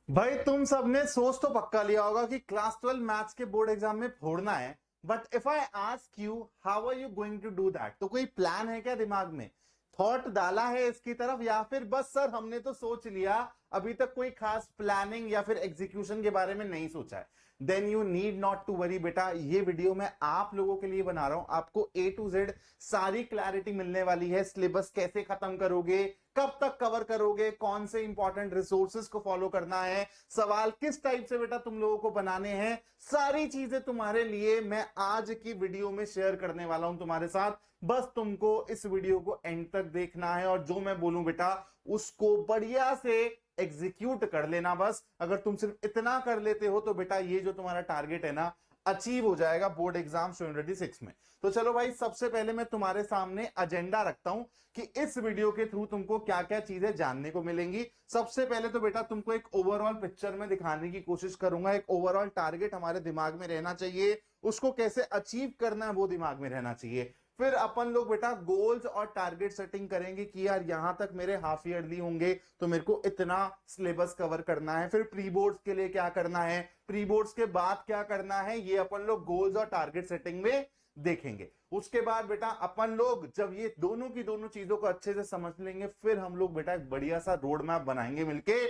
भाई तुम सबने सोच तो पक्का लिया होगा कि क्लास 12 मैथ्स के बोर्ड एग्जाम में फोड़ना है। But if I ask you how are you going to do that, तो कोई प्लान है क्या दिमाग में? थॉट डाला है इसकी तरफ, या फिर बस सर हमने तो सोच लिया, अभी तक कोई खास प्लानिंग या फिर एग्जीक्यूशन के बारे में नहीं सोचा है? Then you need not to worry बेटा, ये वीडियो मैं आप लोगों के लिए बना रहा हूं। आपको ए टू जेड सारी क्लैरिटी मिलने वाली है। सिलेबस कैसे खत्म करोगे, कब तक कवर करोगे, कौन से इंपॉर्टेंट रिसोर्सेज को फॉलो करना है, सवाल किस टाइप से बेटा तुम लोगों को बनाने हैं, सारी चीजें तुम्हारे लिए मैं आज की वीडियो में शेयर करने वाला हूं तुम्हारे साथ। बस तुमको इस वीडियो को एंड तक देखना है और जो मैं बोलूं बेटा उसको बढ़िया से एग्जीक्यूट कर लेना। बस अगर तुम सिर्फ इतना कर लेते हो तो बेटा ये जो तुम्हारा टारगेट है ना, अचीव हो जाएगा बोर्ड एग्जाम 2026 में। तो चलो भाई, सबसे पहले मैं तुम्हारे सामने एजेंडा रखता हूं कि इस वीडियो के थ्रू तुमको क्या क्या चीजें जानने को मिलेंगी। सबसे पहले तो बेटा तुमको एक ओवरऑल पिक्चर में दिखाने की कोशिश करूंगा। एक ओवरऑल टारगेट हमारे दिमाग में रहना चाहिए, उसको कैसे अचीव करना है वो दिमाग में रहना चाहिए। फिर अपन लोग बेटा गोल्स और टारगेट सेटिंग करेंगे कि यार यहां तक मेरे हाफ ईयरली होंगे तो मेरे को इतना सिलेबस कवर करना है। फिर प्री बोर्ड्स के लिए क्या करना है, प्री बोर्ड्स के बाद क्या करना है, ये अपन लोग गोल्स और टारगेट सेटिंग में देखेंगे। उसके बाद बेटा अपन लोग जब ये दोनों की दोनों चीजों को अच्छे से समझ लेंगे, फिर हम लोग बेटा एक बढ़िया सा रोड मैप बनाएंगे मिलके,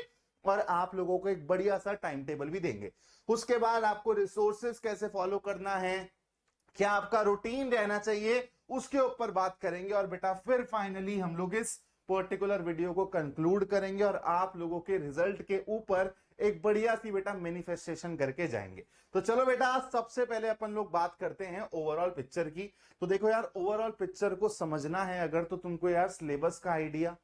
और आप लोगों को एक बढ़िया सा टाइम टेबल भी देंगे। उसके बाद आपको रिसोर्सेस कैसे फॉलो करना है, क्या आपका रूटीन रहना चाहिए, उसके ऊपर बात करेंगे। और बेटा फिर फाइनली हम लोग इस पर्टिकुलर वीडियो को कंक्लूड करेंगे और आप लोगों के रिजल्ट के ऊपर एक बढ़िया सी बेटा मैनिफेस्टेशन करके जाएंगे। तो चलो बेटा, आज सबसे पहले अपन लोग बात करते हैं ओवरऑल पिक्चर की। तो देखो यार, ओवरऑल पिक्चर को समझना है अगर, तो तुमको यार सिलेबस का आइडिया,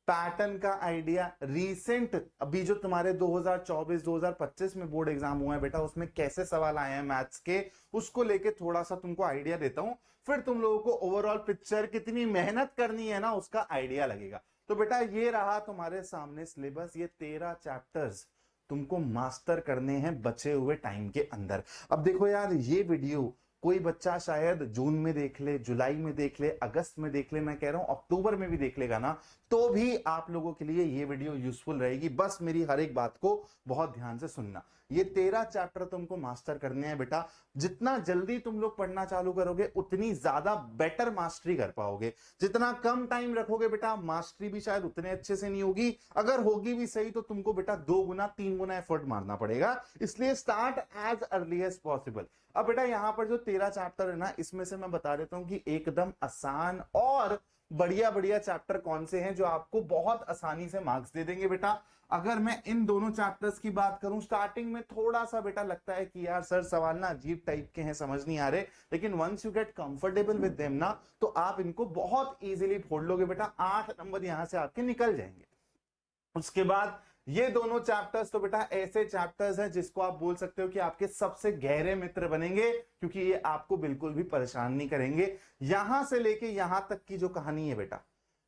पैटर्न का आइडिया, रीसेंट अभी जो तुम्हारे 2024-2025 में बोर्ड एग्जाम हुआ है बेटा, उसमें कैसे सवाल आए हैं मैथ्स के, उसको लेके थोड़ा सा तुमको आइडिया देता हूं। फिर तुम लोगों को ओवरऑल पिक्चर कितनी मेहनत करनी है ना, उसका आइडिया लगेगा। तो बेटा ये रहा तुम्हारे सामने सिलेबस, ये 13 चैप्टर्स तुमको मास्टर करने हैं बचे हुए टाइम के अंदर। अब देखो यार, ये वीडियो कोई बच्चा शायद जून में देख ले, जुलाई में देख ले, अगस्त में देख ले, मैं कह रहा हूं अक्टूबर में भी देख लेगा ना, तो भी आप लोगों के लिए ये वीडियो यूजफुल रहेगी। बस मेरी हर एक बात को बहुत ध्यान से सुनना। ये 13 चैप्टर तुमको मास्टर करने हैं बेटा। जितना जल्दी तुम लोग पढ़ना चालू करोगे उतनी ज्यादा बेटर मास्टरी कर पाओगे। जितना कम टाइम रखोगे बेटा, मास्टरी भी शायद उतने अच्छे से नहीं होगी। अगर होगी भी सही तो तुमको बेटा 2 गुना 3 गुना एफर्ट मारना पड़ेगा। इसलिए start as early as possible. अब बेटा यहां पर जो 13 चैप्टर है ना, इसमें से मैं बता देता हूं कि एकदम आसान और बढ़िया बढ़िया चैप्टर कौन से हैं जो आपको बहुत आसानी से मार्क्स दे देंगे बेटा। अगर मैं इन दोनों चैप्टर्स की बात करूं, स्टार्टिंग में थोड़ा सा बेटा लगता है कि यार सर सवाल ना अजीब टाइप के हैं, समझ नहीं आ रहे, लेकिन once you get comfortable with them ना, तो आप इनको बहुत इजीली फोड़ लोगे बेटा। 8 नंबर यहां से आपके निकल जाएंगे। उसके बाद ये दोनों चैप्टर्स तो बेटा ऐसे चैप्टर्स हैं जिसको आप बोल सकते हो कि आपके सबसे गहरे मित्र बनेंगे, क्योंकि ये आपको बिल्कुल भी परेशान नहीं करेंगे। यहां से लेके यहां तक की जो कहानी है बेटा,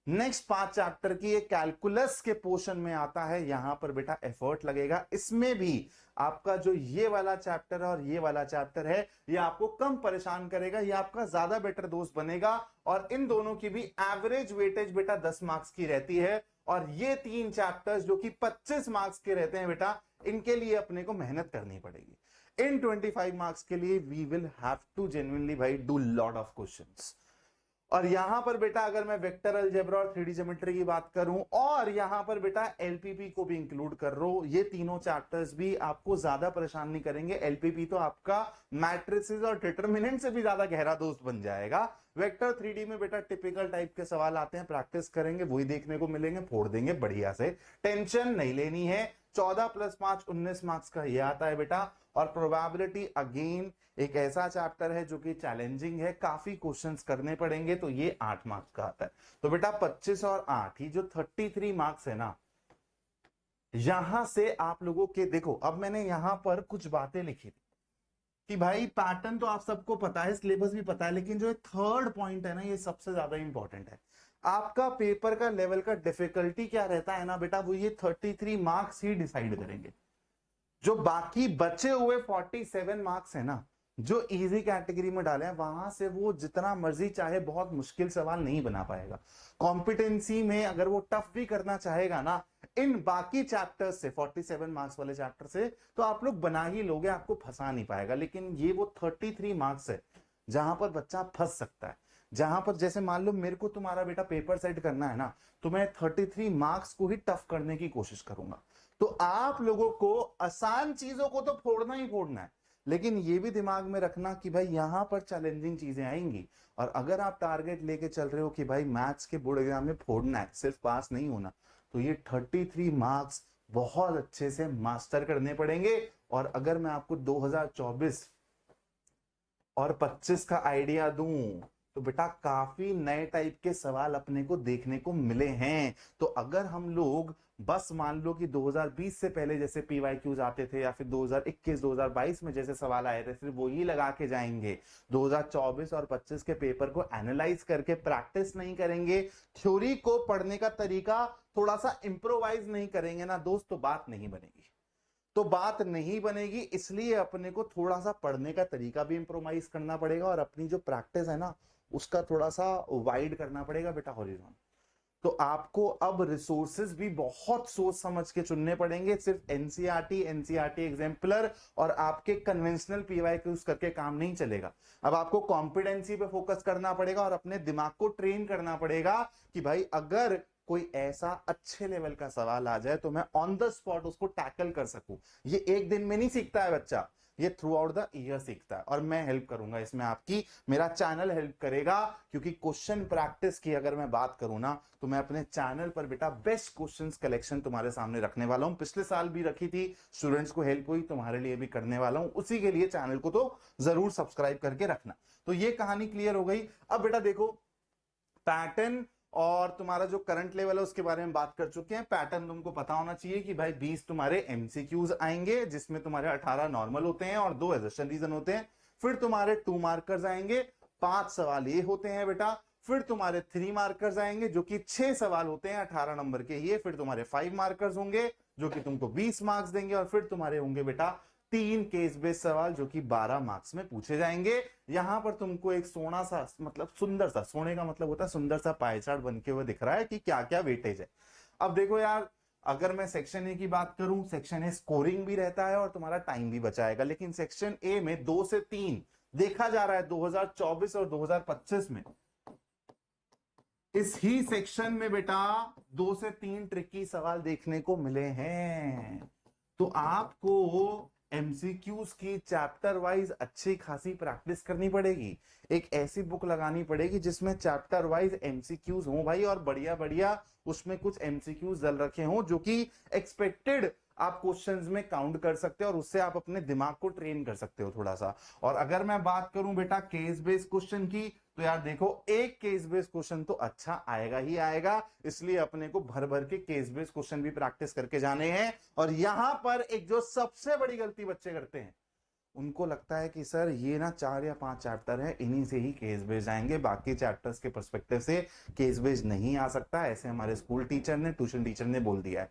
नेक्स्ट 5 चैप्टर की, ये कैलकुलस के पोर्शन में आता है। यहां पर बेटा एफर्ट लगेगा। इसमें भी आपका जो ये वाला चैप्टर और ये वाला चैप्टर है, ये आपको कम परेशान करेगा, ये आपका ज्यादा बेटर दोस्त बनेगा। और इन दोनों की भी एवरेज वेटेज बेटा 10 मार्क्स की रहती है। और ये 3 चैप्टर्स जो कि 25 मार्क्स के रहते हैं बेटा, इनके लिए अपने को मेहनत करनी पड़ेगी। इन 25 मार्क्स के लिए we will have to genuinely भाई डू लॉट ऑफ क्वेश्चंस। और यहां पर बेटा अगर मैं वेक्टर अलजेब्रा और 3D ज्योमेट्री की बात करूं, और यहां पर बेटा एलपीपी को भी इंक्लूड कर रहा हूं, ये तीनों चैप्टर्स भी आपको ज्यादा परेशान नहीं करेंगे। एलपीपी तो आपका मैट्रिसेस और डिटरमिनेंट से भी ज्यादा गहरा दोस्त बन जाएगा। वेक्टर 3D में बेटा टिपिकल टाइप के सवाल आते हैं, प्रैक्टिस करेंगे वही देखने को मिलेंगे, फोड़ देंगे बढ़िया से, टेंशन नहीं लेनी है। 14 + 5 19 मार्क्स का ये आता है बेटा। और प्रोबेबिलिटी अगेन एक ऐसा चैप्टर है जो कि चैलेंजिंग है, काफी क्वेश्चंस करने पड़ेंगे, तो ये 8 मार्क्स का आता है। तो बेटा 25 और 8 ही जो 33 मार्क्स है ना, यहां से आप लोगों के देखो, अब मैंने यहां पर कुछ बातें लिखी थी कि भाई पैटर्न तो आप सबको पता है, सिलेबस भी पता है, लेकिन जो थर्ड पॉइंट है ना, ये सबसे ज्यादा इंपॉर्टेंट है। आपका पेपर का लेवल का डिफिकल्टी क्या रहता है ना बेटा, वो ये 33 मार्क्स ही डिसाइड करेंगे। जो बाकी बचे हुए 47 मार्क्स है ना, जो इजी कैटेगरी में डाले हैं वहां से वो जितना मर्जी चाहे बहुत मुश्किल सवाल नहीं बना पाएगा। कॉम्पिटेंसी में अगर वो टफ भी करना चाहेगा ना इन बाकी चैप्टर्स से 47 मार्क्स वाले चैप्टर से, तो आप लोग बना ही लोगे, आपको फंसा नहीं पाएगा। लेकिन ये वो 33 मार्क्स है जहां पर बच्चा फंस सकता है। जहां पर जैसे मान लो मेरे को तुम्हारा बेटा पेपर सेट करना है ना, तो मैं 33 मार्क्स को ही टफ करने की कोशिश करूंगा। तो आप लोगों को आसान चीजों को तो फोड़ना ही फोड़ना है, लेकिन ये भी दिमाग में रखना कि भाई यहां पर चैलेंजिंग चीजें आएंगी। और अगर आप टारगेट लेके चल रहे हो कि भाई मैथ्स के बोर्ड एग्जाम में फोड़ना है, सिर्फ पास नहीं होना, तो ये 33 मार्क्स बहुत अच्छे से मास्टर करने पड़ेंगे। और अगर मैं आपको 2024 और 25 का आइडिया दूं, तो बेटा काफी नए टाइप के सवाल अपने को देखने को मिले हैं। तो अगर हम लोग बस मान लो कि 2020 से पहले जैसे पीवाईक्यूज आते थे, या फिर 2021 2022 में जैसे सवाल आए थे, सिर्फ वही लगा के जाएंगे, 2024 और 25 के पेपर को एनालाइज करके प्रैक्टिस नहीं करेंगे, थ्योरी को पढ़ने का तरीका थोड़ा सा इंप्रोवाइज नहीं करेंगे ना दोस्त, तो बात नहीं बनेगी। तो बात नहीं बनेगी, इसलिए अपने को थोड़ा सा पढ़ने का तरीका भी इंप्रोवाइज करना पड़ेगा, और अपनी जो प्रैक्टिस है ना उसका थोड़ा सा वाइड करना पड़ेगा बेटा, हॉरिजॉन। तो आपको अब रिसोर्सेज भी बहुत सोच समझ के चुनने पड़ेंगे। सिर्फ एनसीईआरटी एग्जाम्पलर और आपके कन्वेंशनल पीवाईक्यूज करके काम नहीं चलेगा। अब आपको कॉम्पिटेंसी पे फोकस करना पड़ेगा और अपने दिमाग को ट्रेन करना पड़ेगा कि भाई अगर कोई ऐसा अच्छे लेवल का सवाल आ जाए तो मैं ऑन द स्पॉट उसको टैकल कर सकूं। ये एक दिन में नहीं सीखता है बच्चा, ये थ्रू आउट द ईयर सीखता है, और मैं हेल्प करूंगा इसमें आपकी, मेरा चैनल हेल्प करेगा। क्योंकि क्वेश्चन प्रैक्टिस की अगर मैं बात करूं ना, तो मैं अपने चैनल पर बेटा बेस्ट क्वेश्चंस कलेक्शन तुम्हारे सामने रखने वाला हूं। पिछले साल भी रखी थी, स्टूडेंट्स को हेल्प हुई, तुम्हारे लिए भी करने वाला हूं। उसी के लिए चैनल को तो जरूर सब्सक्राइब करके रखना। तो ये कहानी क्लियर हो गई। अब बेटा देखो, पैटर्न और तुम्हारा जो करंट लेवल है उसके बारे में बात कर चुके हैं। पैटर्न तुमको पता होना चाहिए कि भाई 20 तुम्हारे एमसीक्यूज आएंगे, जिसमें तुम्हारे 18 नॉर्मल होते हैं और 2 एजर्शन रीजन होते हैं। फिर तुम्हारे 2 मार्कर्स आएंगे, 5 सवाल ये होते हैं बेटा। फिर तुम्हारे 3 मार्कर्स आएंगे जो कि 6 सवाल होते हैं 18 नंबर के ये। फिर तुम्हारे 5 मार्कर्स होंगे जो कि तुमको 20 मार्क्स देंगे। और फिर तुम्हारे होंगे बेटा 3 केस बेस्ड सवाल जो कि 12 मार्क्स में पूछे जाएंगे। यहां पर तुमको एक सोना सा, मतलब सुंदर सा, सोने का मतलब होता है सुंदर सा पाई चार्ट बनके हुए दिख रहा है कि क्या क्या वेटेज है। अब देखो यार, अगर मैं सेक्शन ए की बात करूं, सेक्शन ए स्कोरिंग भी रहता है और तुम्हारा टाइम भी बचाएगा। लेकिन सेक्शन ए में 2 से 3 देखा जा रहा है 2024 और 2025 में। इस ही सेक्शन में बेटा 2 से 3 ट्रिकी सवाल देखने को मिले हैं। तो आपको एमसीक्यूज की चैप्टर वाइज अच्छी खासी प्रैक्टिस करनी पड़ेगी। एक ऐसी बुक लगानी पड़ेगी जिसमें चैप्टर वाइज एमसीक्यूज हो भाई, और बढ़िया बढ़िया उसमें कुछ एमसीक्यूज डल रखे हों जो कि एक्सपेक्टेड आप क्वेश्चंस में काउंट कर सकते हो, और उससे आप अपने दिमाग को ट्रेन कर सकते हो थोड़ा सा। और अगर मैं बात करूं बेटा केस बेस्ड क्वेश्चन की, तो यार देखो एक केस बेस्ड क्वेश्चन तो अच्छा आएगा ही आएगा, इसलिए अपने को भर भर के केस बेस्ड क्वेश्चन भी प्रैक्टिस करके जाने हैं। और यहां पर एक जो सबसे बड़ी गलती बच्चे करते हैं, उनको लगता है कि सर ये ना 4 या 5 चैप्टर है, इन्हीं से ही केस बेस्ड आएंगे, बाकी चैप्टर्स के पर्सपेक्टिव से केस बेस्ड नहीं आ सकता, ऐसे हमारे स्कूल टीचर ने, ट्यूशन टीचर ने बोल दिया है।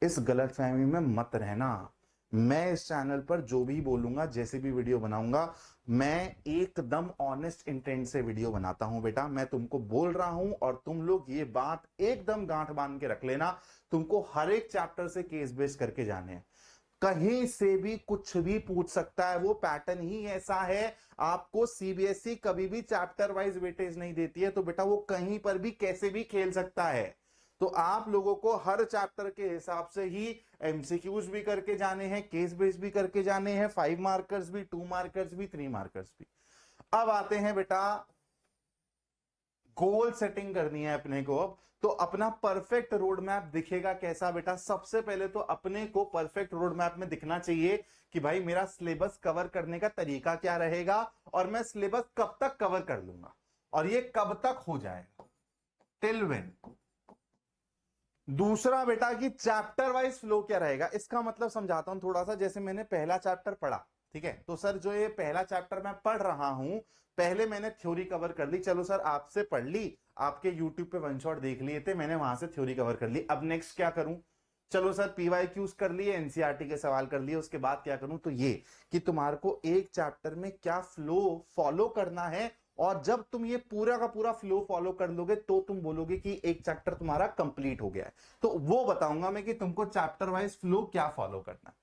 इस गलतफहमी में मत रहना। मैं इस चैनल पर जो भी बोलूंगा, जैसे भी वीडियो बनाऊंगा, मैं एकदम ऑनेस्ट इंटेंट से वीडियो बनाता हूं बेटा। मैं तुमको बोल रहा हूं और तुम लोग ये बात एकदम गांठ बांध के रख लेना, तुमको हर एक चैप्टर से केस बेस्ड करके जाने हैं। कहीं से भी कुछ भी पूछ सकता है, वो पैटर्न ही ऐसा है। आपको सीबीएसई कभी भी चैप्टर वाइज वेटेज नहीं देती है, तो बेटा वो कहीं पर भी कैसे भी खेल सकता है। तो आप लोगों को हर चैप्टर के हिसाब से ही एमसीक्यूज भी करके जाने हैं, केस बेस्ड भी करके जाने हैं, 5 मार्कर्स भी, 2 मार्कर्स भी, 3 मार्कर्स भी। अब आते हैं बेटा, गोल सेटिंग करनी है अपने को। अब तो अपना परफेक्ट रोड मैप दिखेगा कैसा बेटा? सबसे पहले तो अपने को परफेक्ट रोड मैप में दिखना चाहिए कि भाई मेरा सिलेबस कवर करने का तरीका क्या रहेगा, और मैं सिलेबस कब तक कवर कर लूंगा, और ये कब तक हो जाएगा, टिल व्हेन। दूसरा बेटा कि चैप्टर वाइज फ्लो क्या रहेगा। इसका मतलब समझाता हूं थोड़ा सा। जैसे मैंने पहला चैप्टर पढ़ा, ठीक है, तो सर जो ये पहला चैप्टर मैं पढ़ रहा हूं, पहले मैंने थ्योरी कवर कर ली, चलो सर आपसे पढ़ ली, आपके यूट्यूब पे वन शॉट देख लिए थे, मैंने वहां से थ्योरी कवर कर ली। अब नेक्स्ट क्या करूं? चलो सर पीवाईक्यूज कर लिए, एनसीईआरटी के सवाल कर लिए, उसके बाद क्या करूं, तो ये कि तुम्हारे को एक चैप्टर में क्या फ्लो फॉलो करना है, और जब तुम ये पूरा का पूरा फ्लो फॉलो कर लोगे तो तुम बोलोगे कि एक चैप्टर तुम्हारा कंप्लीट हो गया है। तो वो बताऊंगा मैं कि तुमको चैप्टर वाइज फ्लो क्या फॉलो करना है।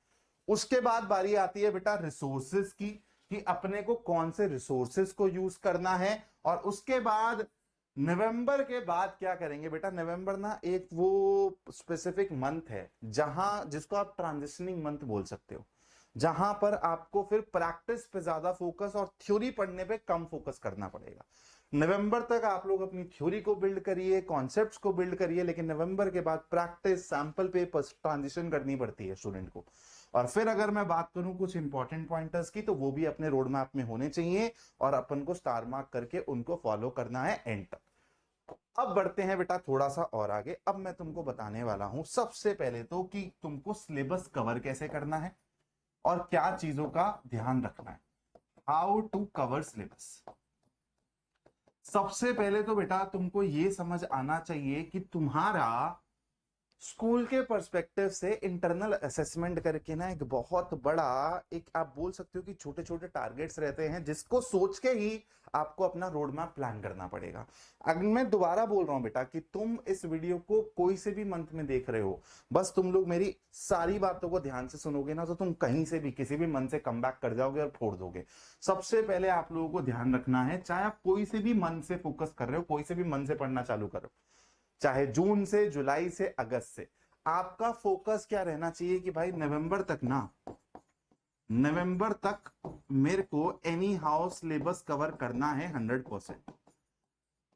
उसके बाद बारी आती है बेटा रिसोर्सेज की, कि अपने को कौन से रिसोर्सेज को यूज करना है। और उसके बाद नवंबर के बाद क्या करेंगे बेटा, नवंबर ना एक वो स्पेसिफिक मंथ है जहां, जिसको आप ट्रांजिशनिंग मंथ बोल सकते हो, जहां पर आपको फिर प्रैक्टिस पे ज्यादा फोकस और थ्योरी पढ़ने पे कम फोकस करना पड़ेगा। नवंबर तक आप लोग अपनी थ्योरी को बिल्ड करिए, कॉन्सेप्ट्स को बिल्ड करिए, लेकिन नवंबर के बाद प्रैक्टिस, सैंपल पेपर्स, ट्रांजिशन करनी पड़ती है स्टूडेंट को। और फिर अगर मैं बात करूं कुछ इंपॉर्टेंट पॉइंटर्स की, तो वो भी अपने रोड मैप में होने चाहिए और अपन को स्टार मार्क करके उनको फॉलो करना है एंड तक। अब बढ़ते हैं बेटा थोड़ा सा और आगे। अब मैं तुमको बताने वाला हूं सबसे पहले तो कि तुमको सिलेबस कवर कैसे करना है और क्या चीजों का ध्यान रखना है। How to cover syllabus. सबसे पहले तो बेटा तुमको ये समझ आना चाहिए कि तुम्हारा स्कूल के पर्सपेक्टिव से इंटरनल असेसमेंट करके ना एक बहुत बड़ा, एक आप बोल सकते हो कि छोटे छोटे टारगेट्स रहते हैं, जिसको सोच के ही आपको अपना रोड मैप प्लान करना पड़ेगा। अगर मैं दोबारा बोल रहा हूं बेटा कि तुम इस वीडियो को कोई से भी मंथ में देख रहे हो, बस तुम लोग मेरी सारी बातों को ध्यान से सुनोगे ना, तो तुम कहीं से भी किसी भी मंथ से कम बैक कर जाओगे और फोड़ दोगे। सबसे पहले आप लोगों को ध्यान रखना है, चाहे आप कोई से भी मंथ से फोकस कर रहे हो, कोई से भी मंथ से पढ़ना चालू करो, चाहे जून से, जुलाई से, अगस्त से, आपका फोकस क्या रहना चाहिए कि भाई नवंबर तक ना, नवंबर तक मेरे को एनी हाउ सिलेबस कवर करना है 100%।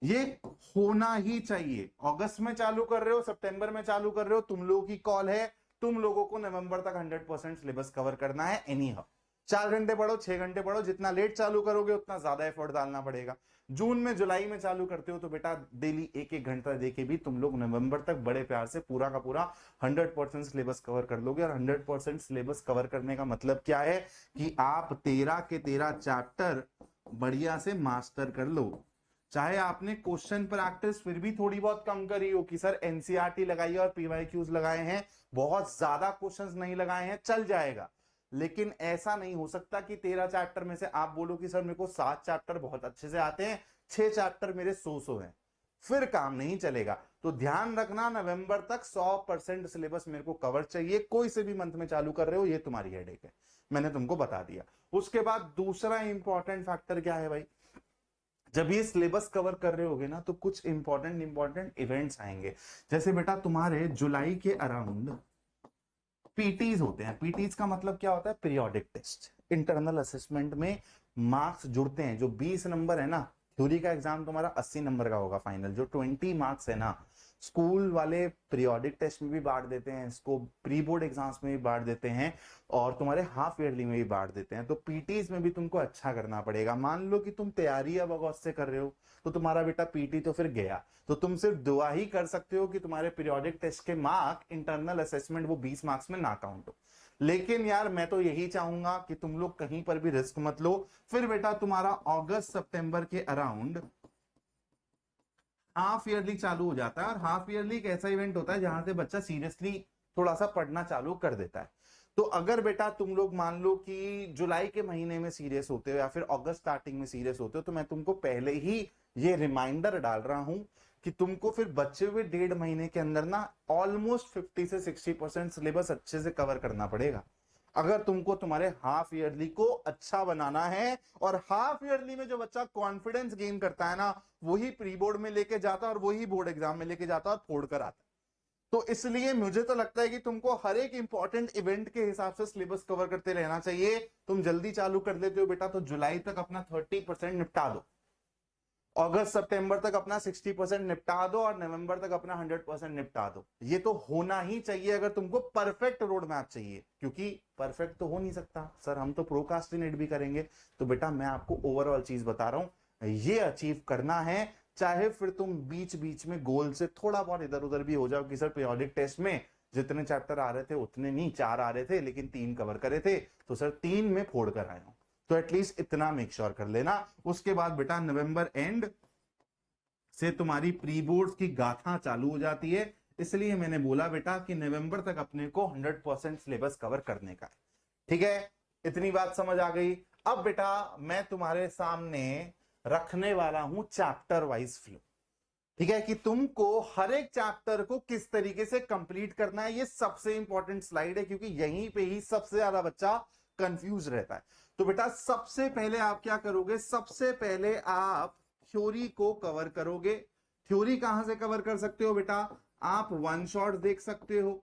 ये होना ही चाहिए। अगस्त में चालू कर रहे हो, सितंबर में चालू कर रहे हो, तुम लोगों की कॉल है, तुम लोगों को नवंबर तक 100% सिलेबस कवर करना है एनी हाउ। 4 घंटे पढ़ो, 6 घंटे पढ़ो, जितना लेट चालू करोगे उतना ज्यादा एफर्ट डालना पड़ेगा। जून में, जुलाई में चालू करते हो तो बेटा डेली एक एक घंटा देके भी तुम लोग नवंबर तक बड़े प्यार से पूरा का पूरा 100% सिलेबस कवर कर लोगे। और 100% सिलेबस कवर करने का मतलब क्या है कि आप 13 के 13 चैप्टर बढ़िया से मास्टर कर लो। चाहे आपने क्वेश्चन प्रैक्टिस फिर भी थोड़ी बहुत कम करी हो कि सर एनसीईआरटी लगाई और पीवाईक्यूज लगाए हैं, बहुत ज्यादा क्वेश्चंस नहीं लगाए हैं, चल जाएगा। लेकिन ऐसा नहीं हो सकता कि 13 चैप्टर में से आप बोलो कि सर मेरे को 7 चैप्टर बहुत अच्छे से आते हैं, 6 चैप्टर मेरे 100 हैं, फिर काम नहीं चलेगा। तो ध्यान रखना, नवंबर तक 100% सिलेबस मेरे को कवर चाहिए। कोई से भी मंथ में चालू कर रहे हो, ये तुम्हारी हेडेक है, मैंने तुमको बता दिया। उसके बाद दूसरा इंपॉर्टेंट फैक्टर क्या है भाई, जब ये सिलेबस कवर कर रहे होगे ना, तो कुछ इंपॉर्टेंट इवेंट्स आएंगे। जैसे बेटा तुम्हारे जुलाई के अराउंड पीटीज होते हैं। पीटीज का मतलब क्या होता है, पीरियोडिक टेस्ट। इंटरनल असेसमेंट में मार्क्स जुड़ते हैं। जो 20 नंबर है ना, थ्योरी का एग्जाम तुम्हारा 80 नंबर का होगा फाइनल। जो 20 मार्क्स है ना, स्कूल वाले पीरियोडिक टेस्ट में भी बांट देते हैं इसको, प्री बोर्ड एग्जाम्स में भी बांट देते हैं, और तुम्हारे हाफ ईयरली में भी बांट देते हैं। तो पीटीज में भी तुमको अच्छा करना पड़ेगा। मान लो कि तुम तैयारी अब अगस्त से कर रहे हो, तो तुम्हारा बेटा पीटी तो फिर गया, तो तुम सिर्फ दुआ ही कर सकते हो कि तुम्हारे पीरियोडिक टेस्ट के मार्क इंटरनल असेसमेंट वो 20 मार्क्स में ना काउंट हो। लेकिन यार मैं तो यही चाहूंगा कि तुम लोग कहीं पर भी रिस्क मत लो। फिर बेटा तुम्हारा अगस्त सितंबर के अराउंड हाफ ईयरली चालू हो जाता है। और हाफ ईयरली एक ऐसा इवेंट होता है जहां से बच्चा सीरियसली थोड़ा सा पढ़ना चालू कर देता है। तो अगर बेटा तुम लोग मान लो कि जुलाई के महीने में सीरियस होते हो या फिर अगस्त स्टार्टिंग में सीरियस होते हो, तो मैं तुमको पहले ही ये रिमाइंडर डाल रहा हूं कि तुमको फिर बचे हुए 1.5 महीने के अंदर ना ऑलमोस्ट 50 से 60% सिलेबस अच्छे से कवर करना पड़ेगा, अगर तुमको तुम्हारे हाफ ईयरली को अच्छा बनाना है। और हाफ ईयरली में जो बच्चा कॉन्फिडेंस गेन करता है ना, वही प्री बोर्ड में लेके जाता है और वही बोर्ड एग्जाम में लेके जाता है और फोड़ कर आता है। तो इसलिए मुझे तो लगता है कि तुमको हर एक इंपॉर्टेंट इवेंट के हिसाब से सिलेबस कवर करते रहना चाहिए। तुम जल्दी चालू कर देते हो बेटा, तो जुलाई तक अपना 30% निपटा दो, अगस्त सितंबर तक अपना 60% निपटा दो, और नवंबर तक अपना 100% निपटा दो। ये तो होना ही चाहिए अगर तुमको परफेक्ट रोड मैप चाहिए, क्योंकि परफेक्ट तो हो नहीं सकता सर, हम तो प्रोकास्टिनेट भी करेंगे। तो बेटा मैं आपको ओवरऑल चीज बता रहा हूं, ये अचीव करना है। चाहे फिर तुम बीच बीच में गोल से थोड़ा बहुत इधर उधर भी हो जाओ कि सर पीरियोडिक टेस्ट में जितने चैप्टर आ रहे थे उतने नहीं, 4 आ रहे थे लेकिन 3 कवर करे थे, तो सर 3 में फोड़ कर आया हूं। तो एटलीस्ट इतना मेक श्योर कर लेना। उसके बाद बेटा नवंबर एंड से तुम्हारी प्री बोर्ड्स की गाथा चालू हो जाती है। इसलिए मैंने बोला बेटा कि नवंबर तक अपने को 100% सिलेबस कवर करने का है। ठीक है, इतनी बात समझ आ गई। अब बेटा मैं तुम्हारे सामने रखने वाला हूं चैप्टर वाइज फ्लो। ठीक है, कि तुमको हर एक चैप्टर को किस तरीके से कंप्लीट करना है, ये सबसे इंपॉर्टेंट स्लाइड है, क्योंकि यहीं पे ही सबसे ज्यादा बच्चा कंफ्यूज रहता है। तो बेटा सबसे पहले आप क्या करोगे, सबसे पहले आप थ्योरी को कवर करोगे। थ्योरी कहां से कवर कर सकते हो बेटा, आप वन शॉट देख सकते हो।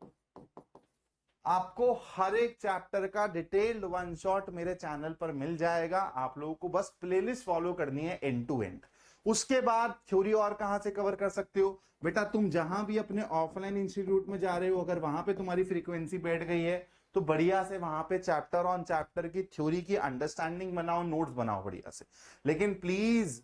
आपको हर एक चैप्टर का डिटेल्ड वन शॉट मेरे चैनल पर मिल जाएगा, आप लोगों को बस प्लेलिस्ट फॉलो करनी है एंड टू एंड। उसके बाद थ्योरी और कहां से कवर कर सकते हो बेटा, तुम जहां भी अपने ऑफलाइन इंस्टीट्यूट में जा रहे हो, अगर वहां पे तुम्हारी फ्रीक्वेंसी बैठ गई है तो बढ़िया से वहां पे चैप्टर ऑन चैप्टर की थ्योरी की अंडरस्टैंडिंग बनाओ, नोट्स बनाओ बढ़िया से। लेकिन प्लीज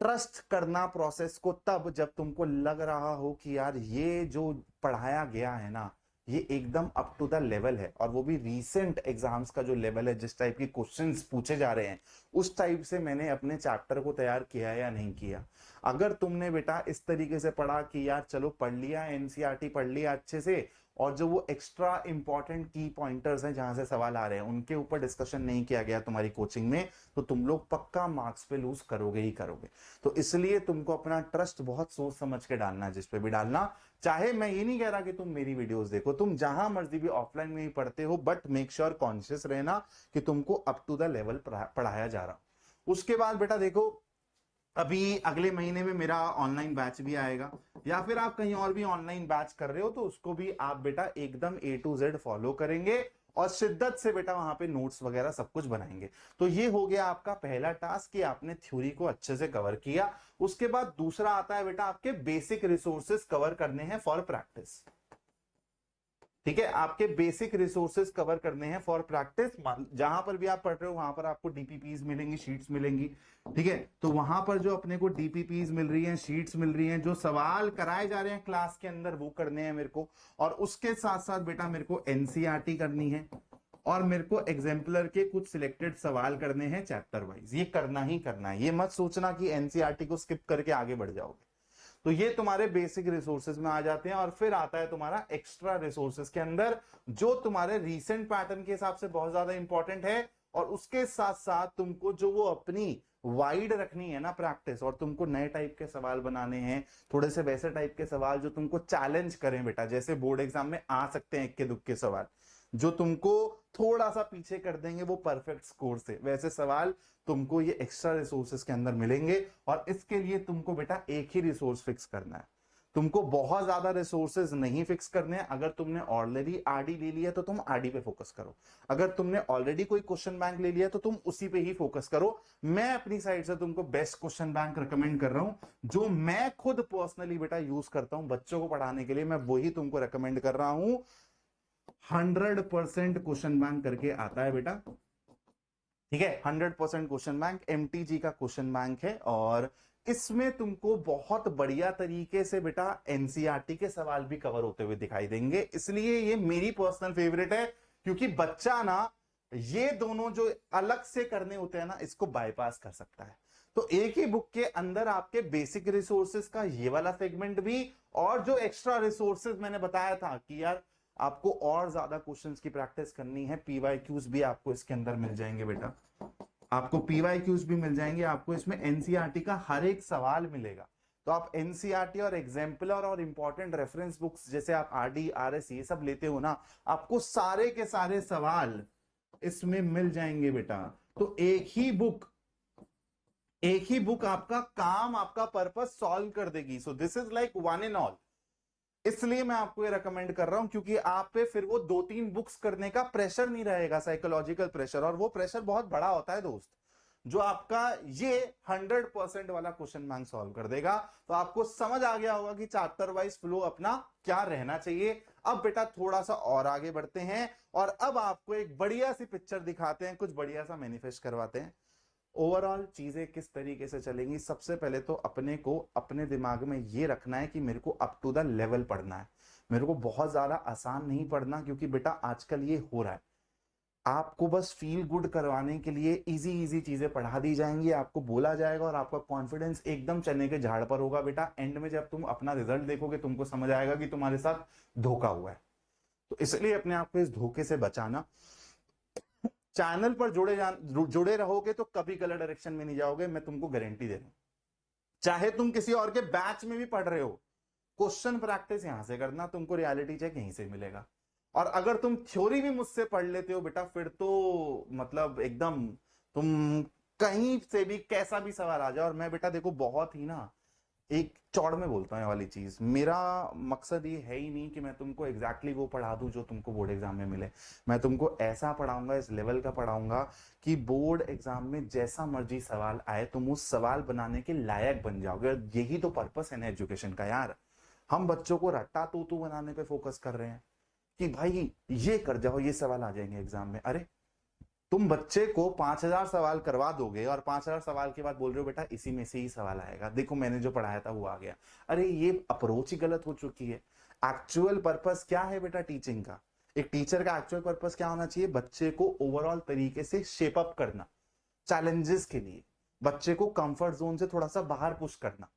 ट्रस्ट करना प्रोसेस को तब जब तुमको लग रहा हो कि यार ये जो पढ़ाया गया है ना, ये एकदम अप टू द लेवल है, और वो भी रीसेंट एग्जाम्स का जो लेवल है, जिस टाइप की क्वेश्चंस पूछे जा रहे हैं उस टाइप से मैंने अपने चैप्टर को तैयार किया या नहीं किया। अगर तुमने बेटा इस तरीके से पढ़ा कि यार चलो पढ़ लिया, एनसीईआरटी पढ़ लिया अच्छे से, और जो वो एक्स्ट्रा इंपॉर्टेंट की पॉइंटर्स हैं जहां से सवाल आ रहे हैं उनके ऊपर डिस्कशन नहीं किया गया तुम्हारी कोचिंग में, तो तुम लोग पक्का मार्क्स पे लूज करोगे ही करोगे। तो इसलिए तुमको अपना ट्रस्ट बहुत सोच समझ के डालना है, जिस पे भी डालना। चाहे मैं ये नहीं कह रहा कि तुम मेरी वीडियोस देखो, तुम जहां मर्जी भी ऑफलाइन में ही पढ़ते हो, बट मेक श्योर कॉन्शियस रहना कि तुमको अप टू द लेवल पढ़ाया जा रहा। उसके बाद बेटा देखो, अभी अगले महीने में मेरा ऑनलाइन बैच भी आएगा, या फिर आप कहीं और भी ऑनलाइन बैच कर रहे हो तो उसको भी आप बेटा एकदम A to Z फॉलो करेंगे, और शिद्दत से बेटा वहां पे नोट्स वगैरह सब कुछ बनाएंगे। तो ये हो गया आपका पहला टास्क कि आपने थ्योरी को अच्छे से कवर किया। उसके बाद दूसरा आता है बेटा आपके बेसिक रिसोर्सेज कवर करने हैं फॉर प्रैक्टिस। ठीक है, आपके बेसिक रिसोर्सेज कवर करने हैं फॉर प्रैक्टिस। जहां पर भी आप पढ़ रहे हो वहां पर आपको डीपीपीज मिलेंगी, शीट्स मिलेंगी। ठीक है, तो वहां पर जो अपने को डीपीपीज मिल रही हैं, शीट्स मिल रही हैं, जो सवाल कराए जा रहे हैं क्लास के अंदर वो करने हैं मेरे को। और उसके साथ साथ बेटा मेरे को एनसीईआरटी करनी है, और मेरे को एग्जाम्पलर के कुछ सिलेक्टेड सवाल करने हैं चैप्टर वाइज। ये करना ही करना है, ये मत सोचना कि एनसीईआरटी को स्किप करके आगे बढ़ जाओगे। तो ये तुम्हारे बेसिक रिसोर्सेज में आ जाते हैं, और फिर आता है तुम्हारा एक्स्ट्रा रिसोर्सेज के अंदर, जो तुम्हारे रीसेंट पैटर्न के हिसाब से बहुत ज्यादा इंपॉर्टेंट है। और उसके साथ साथ तुमको जो वो अपनी वाइड रखनी है ना प्रैक्टिस, और तुमको नए टाइप के सवाल बनाने हैं, थोड़े से वैसे टाइप के सवाल जो तुमको चैलेंज करें बेटा, जैसे बोर्ड एग्जाम में आ सकते हैं इक्के दुक्के सवाल जो तुमको थोड़ा सा पीछे कर देंगे वो परफेक्ट स्कोर से, वैसे सवाल तुमको ये एक्स्ट्रा रिसोर्सेज के अंदर मिलेंगे। और इसके लिए तुमको बेटा एक ही रिसोर्स फिक्स करना है, तुमको बहुत ज्यादा रिसोर्सेज नहीं फिक्स करने हैं। अगर तुमने ऑलरेडी आरडी ले लिया तो तुम आरडी पे फोकस करो, अगर तुमने ऑलरेडी कोई क्वेश्चन बैंक ले लिया तो तुम उसी पे ही फोकस करो। मैं अपनी साइड से तुमको बेस्ट क्वेश्चन बैंक रिकमेंड कर रहा हूं, जो मैं खुद पर्सनली बेटा यूज करता हूं बच्चों को पढ़ाने के लिए, मैं वही तुमको रिकमेंड कर रहा हूं। 100% क्वेश्चन बैंक करके आता है बेटा। ठीक है, 100% क्वेश्चन बैंक एमटीजी का क्वेश्चन बैंक है, और इसमें तुमको बहुत बढ़िया तरीके से बेटा एनसीईआरटी के सवाल भी कवर होते हुए दिखाई देंगे। इसलिए ये मेरी पर्सनल फेवरेट है, क्योंकि बच्चा ना ये दोनों जो अलग से करने होते हैं ना, इसको बाईपास कर सकता है। तो एक ही बुक के अंदर आपके बेसिक रिसोर्सेज का ये वाला सेगमेंट भी, और जो एक्स्ट्रा रिसोर्सेज मैंने बताया था कि यार आपको और ज्यादा क्वेश्चंस की प्रैक्टिस करनी है, पीवाईक्यूज भी आपको इसके अंदर मिल जाएंगे बेटा, आपको पीवाईक्यूज भी मिल जाएंगे, आपको इसमें एनसीईआरटी का हर एक सवाल मिलेगा। तो आप एनसीईआरटी और एग्जाम्पलर और इंपॉर्टेंट रेफरेंस बुक्स जैसे आप आरडी आरएस ये सब लेते हो ना, आपको सारे के सारे सवाल इसमें मिल जाएंगे बेटा। तो एक ही बुक आपका काम, आपका पर्पस सॉल्व कर देगी। So this is like one in all. इसलिए मैं आपको ये रेकमेंड कर रहा हूं, क्योंकि आप पे फिर वो 2-3 बुक्स करने का प्रेशर नहीं रहेगा, साइकोलॉजिकल प्रेशर, और वो प्रेशर बहुत बड़ा होता है दोस्त, जो आपका ये 100% वाला क्वेश्चन बैंक सॉल्व कर देगा। तो आपको समझ आ गया होगा कि चैप्टर वाइज फ्लो अपना क्या रहना चाहिए। अब बेटा थोड़ा सा और आगे बढ़ते हैं, और अब आपको एक बढ़िया सी पिक्चर दिखाते हैं, कुछ बढ़िया सा मैनिफेस्ट करवाते हैं। ओवरऑल चीजें किस तरीके से चलेंगी, सबसे पहले तो अपने को अपने दिमाग में ये रखना है कि मेरे को अप टू द लेवल पढ़ना है, मेरे को बहुत ज्यादा आसान नहीं पढ़ना, क्योंकि बेटा आजकल ये हो रहा है आपको बस फील गुड करवाने के लिए इजी इजी चीजें पढ़ा दी जाएंगी, आपको बोला जाएगा और आपका कॉन्फिडेंस एकदम चने के झाड़ पर होगा बेटा। एंड में जब तुम अपना रिजल्ट देखोगे तुमको समझ आएगा कि तुम्हारे साथ धोखा हुआ है। तो इसलिए अपने आप को इस धोखे से बचाना। चैनल पर जुड़े रहोगे तो कभी गलत डायरेक्शन में नहीं जाओगे, मैं तुमको गारंटी दे रहा हूं। चाहे तुम किसी और के बैच में भी पढ़ रहे हो, क्वेश्चन प्रैक्टिस यहां से करना, तुमको रियलिटी चेक यहीं से मिलेगा। और अगर तुम थ्योरी भी मुझसे पढ़ लेते हो बेटा, फिर तो मतलब एकदम तुम कहीं से भी कैसा भी सवाल आ जाए। और मैं बेटा देखो बहुत ही ना एक चौड़ में बोलता हूँ ये वाली चीज, मेरा मकसद ये है ही नहीं कि मैं तुमको एग्जैक्टली वो पढ़ा दूं जो तुमको बोर्ड एग्जाम में मिले। मैं तुमको ऐसा पढ़ाऊंगा, इस लेवल का पढ़ाऊंगा कि बोर्ड एग्जाम में जैसा मर्जी सवाल आए तुम उस सवाल बनाने के लायक बन जाओगे। और यही तो पर्पस है ना एजुकेशन का यार। हम बच्चों को रट्टा तू बनाने पे फोकस कर रहे हैं कि भाई ये कर जाओ, ये सवाल आ जाएंगे एग्जाम में। अरे तुम बच्चे को 5,000 सवाल करवा दोगे और 5,000 सवाल के बाद बोल रहे हो बेटा इसी में से ही सवाल आएगा, देखो मैंने जो पढ़ाया था वो आ गया। अरे ये अप्रोच ही गलत हो चुकी है। एक्चुअल पर्पस क्या है बेटा टीचिंग का? एक टीचर का एक्चुअल पर्पस क्या होना चाहिए? बच्चे को ओवरऑल तरीके से शेप अप करना, चैलेंजेस के लिए बच्चे को कंफर्ट जोन से थोड़ा सा बाहर पुश करना।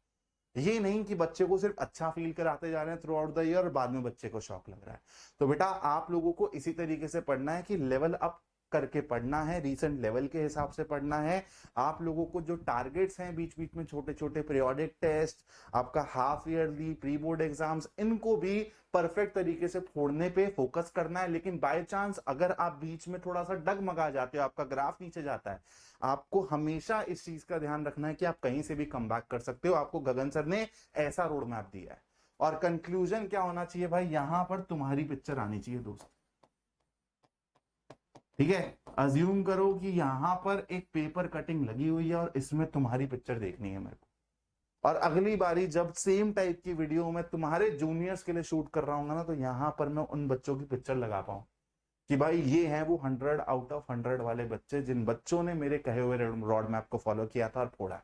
ये नहीं कि बच्चे को सिर्फ अच्छा फील कराते जा रहे हैं थ्रू आउट द ईयर और बाद में बच्चे को शौक लग रहा है। तो बेटा आप लोगों को इसी तरीके से पढ़ना है कि लेवल अप करके पढ़ना है, रिसेंट लेवल के हिसाब से पढ़ना है। आप लोगों को जो टारगेट्स हैं बीच बीच में छोटे छोटे पीरियोडिक टेस्ट, आपका half yearly pre board exams, इनको भी परफेक्ट तरीके से फोड़ने पे फोकस करना है। लेकिन बाय चांस अगर आप बीच में थोड़ा सा डगमगा जाते हो, आपका ग्राफ नीचे जाता है, आपको हमेशा इस चीज का ध्यान रखना है कि आप कहीं से भी कम बैक कर सकते हो। आपको गगन सर ने ऐसा रोड मैप दिया है। और कंक्लूजन क्या होना चाहिए भाई? यहां पर तुम्हारी पिक्चर आनी चाहिए दोस्त, ठीक है? अज्यूम करो कि यहां पर एक पेपर कटिंग लगी हुई है और इसमें तुम्हारी पिक्चर देखनी है मेरे को। और अगली बारी जब सेम टाइप की वीडियो मैं तुम्हारे जूनियर्स के लिए शूट कर रहा हूँ ना, तो यहां पर मैं उन बच्चों की पिक्चर लगा पाऊं कि भाई ये हैं वो 100 आउट ऑफ 100 वाले बच्चे जिन बच्चों ने मेरे कहे हुए रोड मैप को फॉलो किया था और फोड़ा।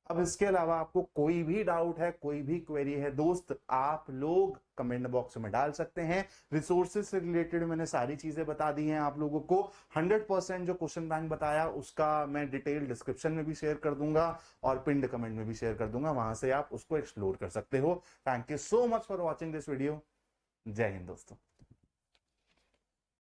अब इसके अलावा आपको कोई भी डाउट है, कोई भी क्वेरी है दोस्त, आप लोग कमेंट बॉक्स में डाल सकते हैं। रिसोर्सेज से रिलेटेड मैंने सारी चीजें बता दी हैं आप लोगों को। 100% जो क्वेश्चन बैंक बताया उसका मैं डिटेल डिस्क्रिप्शन में भी शेयर कर दूंगा और पिंड कमेंट में भी शेयर कर दूंगा, वहां से आप उसको एक्सप्लोर कर सकते हो। Thank you so much for watching this video. जय हिंद दोस्तों।